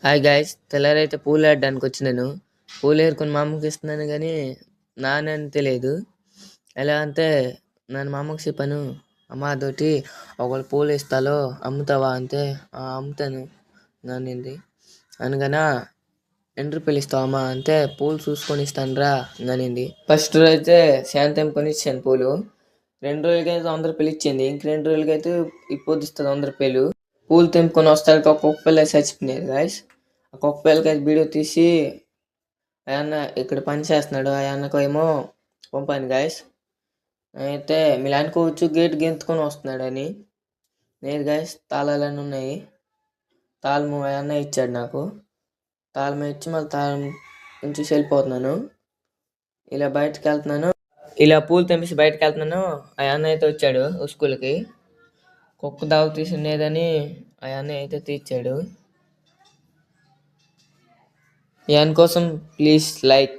Hi guys, తెల్లారైతే పూలు ఆడడానికి వచ్చినాను. పూలు ఏరుకొని మా అమ్మకి ఇస్తున్నాను కానీ నాన్నని తెలియదు. ఎలా అంటే నేను మా అమ్మకి చెప్పాను, అమ్మ అదొకటి ఒకళ్ళు పూలు ఇస్తాలో అమ్ముతావా అంటే అమ్ముతాను నానింది. అనగానా ఎండ్రి పిలుస్తావమ్మా అంటే పూలు చూసుకొని ఇస్తాను రా అనింది. ఫస్ట్ రోజు అయితే శాంతం కొని ఇచ్చాను పూలు. 2 రోజులకైతే అందరు పిలిచింది. ఇంక 2 రోజులకైతే పొద్దుస్తుంది అందరు పేలు. పూలు తెంపుకొని వస్తారు, ఒక్కొక్క పిల్ల చచ్చిపోయినారు గాయస్. ఆ కుక్క పిల్లకైతే వీడియో తీసి ఆయన ఇక్కడ పని చేస్తున్నాడు, ఆయనకు ఏమో పంపాను గాయస్. అయితే మీరు అనుకోవచ్చు గేట్ గెంతుకొని వస్తున్నాడని. లేదు గాయస్, తాళాలన్నీ ఉన్నాయి. తాళము ఆయన ఇచ్చాడు నాకు. తాళం ఇచ్చి మళ్ళీ తాళం నుంచి వెళ్ళిపోతున్నాను. ఇలా బయటకు వెళ్తున్నాను, ఇలా పూలు తెంపేసి బయటకు వెళ్తున్నాను. ఆ అన్న అయితే వచ్చాడు స్కూల్కి. కుక్క దావ తీసుకునేదని ఆ అన్న అయితే తీర్చాడు. యాన్ కోసం ప్లీజ్ లైక్.